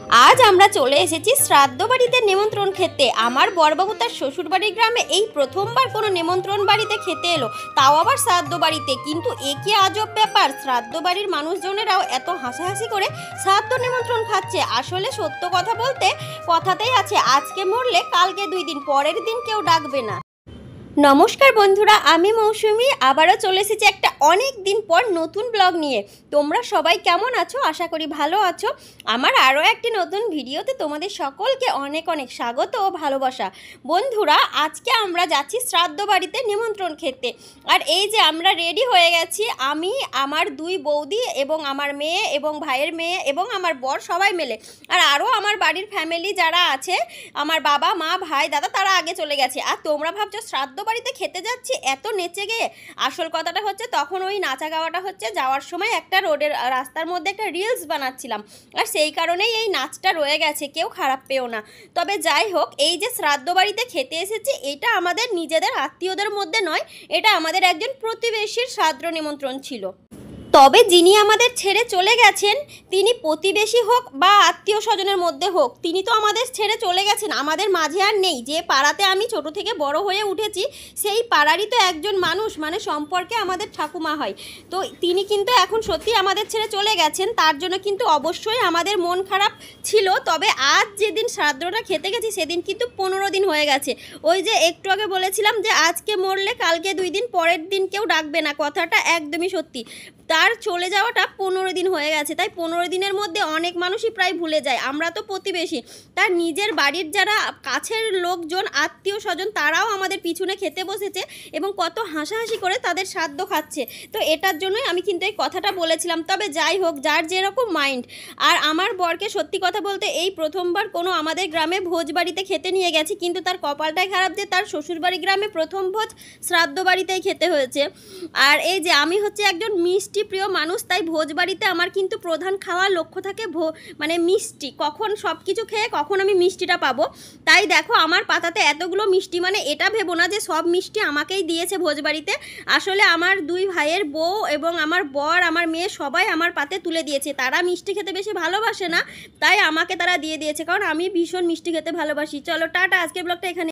আজ আমরা চলে এসেছি শ্রাদ্ধ বাড়িতে নিমন্ত্রণ খেতে। আমার বড়বাবু তার শ্বশুরবাড়ির গ্রামে এই প্রথমবার কোনো নিমন্ত্রণ বাড়িতে খেতে এলো, তাও আবার শ্রাদ্ধ বাড়িতে। কিন্তু এ কি আজব ব্যাপার, শ্রাদ্ধ বাড়ির মানুষজনেরাও এত হাসাহাসি করে শ্রাদ্ধ নিমন্ত্রণ খাচ্ছে। আসলে সত্য কথা বলতে কথাতেই আছে, আজকে মরলে কালকে 2 দিন, পরের দিন কেউ ডাকবে না। নমস্কার বন্ধুরা, আমি মৌসুমি আবারও চলে এসেছি একটা অনেক দিন পর নতুন ব্লগ নিয়ে। তোমরা সবাই কেমন আছো? আশা করি ভালো আছো। আমার আরও একটি নতুন ভিডিওতে তোমাদের সকলকে অনেক অনেক স্বাগত ও ভালোবাসা। বন্ধুরা, আজকে আমরা যাচ্ছি শ্রাদ্ধ বাড়িতে নিমন্ত্রণ খেতে। আর এই যে আমরা রেডি হয়ে গেছি, আমি, আমার 2 বৌদি এবং আমার মেয়ে এবং ভাইয়ের মেয়ে এবং আমার বর, সবাই মিলে। আর আরও আমার বাড়ির ফ্যামিলি যারা আছে, আমার বাবা মা ভাই দাদা, তারা আগে চলে গেছে। আর তোমরা ভাবছো শ্রাদ্ধ বাড়িতে খেতে যাচ্ছি এত নেচে গিয়ে, আসল কথাটা হচ্ছে তখন ওই নাচা গাওয়াটা হচ্ছে যাওয়ার সময় একটা রোডের রাস্তার মধ্যে একটা রিলস বানাচ্ছিলাম, আর সেই কারণেই এই নাচটা রয়ে গেছে, কেউ খারাপ পেও না। তবে যাই হোক, এই যে শ্রাদ্ধ বাড়িতে খেতে এসেছি, এটা আমাদের নিজেদের আত্মীয়দের মধ্যে নয়, এটা আমাদের একজন প্রতিবেশীর শ্রাদ্ধ নিমন্ত্রণ ছিল। তবে যিনি আমাদের ছেড়ে চলে গেছেন, তিনি প্রতিবেশী হোক বা আত্মীয় স্বজনের মধ্যে হোক, তিনি তো আমাদের ছেড়ে চলে গেছেন, আমাদের মাঝে আর নেই। যে পাড়াতে আমি ছোট থেকে বড় হয়ে উঠেছি, সেই পাড়ারই তো একজন মানুষ, মানে সম্পর্কে আমাদের ঠাকুমা হয়। তো তিনি কিন্তু এখন সত্যি আমাদের ছেড়ে চলে গেছেন, তার জন্য কিন্তু অবশ্যই আমাদের মন খারাপ ছিল। তবে আজ যেদিন শ্রাদ্ধটা খেতে গেছি, সেদিন কিন্তু 15 দিন হয়ে গেছে। ওই যে একটু আগে বলেছিলাম যে আজকে মরলে কালকে 2 দিন, পরের দিন কেউ ডাকবে না, কথাটা একদমই সত্যি। তার চলে যাওয়াটা 15 দিন হয়ে গেছে, তাই 15 দিনের মধ্যে অনেক মানুষই প্রায় ভুলে যায়। আমরা তো প্রতিবেশী, তার নিজের বাড়ির যারা কাছের লোকজন আত্মীয় স্বজন, তারাও আমাদের পিছনে খেতে বসেছে এবং কত হাসাহাসি করে তাদের শ্রাদ্ধ খাচ্ছে। তো এটার জন্যই আমি কিন্তু এই কথাটা বলেছিলাম। তবে যাই হোক, যার যেরকম মাইন্ড। আর আমার বরকে সত্যি কথা বলতে এই প্রথমবার কোনো আমাদের গ্রামে ভোজ বাড়িতে খেতে নিয়ে গেছি, কিন্তু তার কপালটাই খারাপ যে তার শ্বশুরবাড়ি গ্রামে প্রথম ভোজ শ্রাদ্ধ বাড়িতেই খেতে হয়েছে। আর এই যে আমি হচ্ছে একজন মিষ্টি প্রিয় মানুষ, তাই ভোজ বাড়িতে আমার কিন্তু প্রধান খাওয়ার লক্ষ্য থাকে মানে মিষ্টি। কখন সব কিছু খেয়ে কখন আমি মিষ্টিটা পাবো। তাই দেখো আমার পাতাতে এতগুলো মিষ্টি, মানে এটা ভেবো না যে সব মিষ্টি আমাকেই দিয়েছে ভোজ বাড়িতে। আসলে আমার 2 ভাইয়ের বউ এবং আমার বর, আমার মেয়ে, সবাই আমার পাতে তুলে দিয়েছে। তারা মিষ্টি খেতে বেশি ভালোবাসে না, তাই আমাকে তারা দিয়ে দিয়েছে, কারণ আমি ভীষণ মিষ্টি খেতে ভালোবাসি। চলো টাটা, আজকের ব্লগটা এখানে।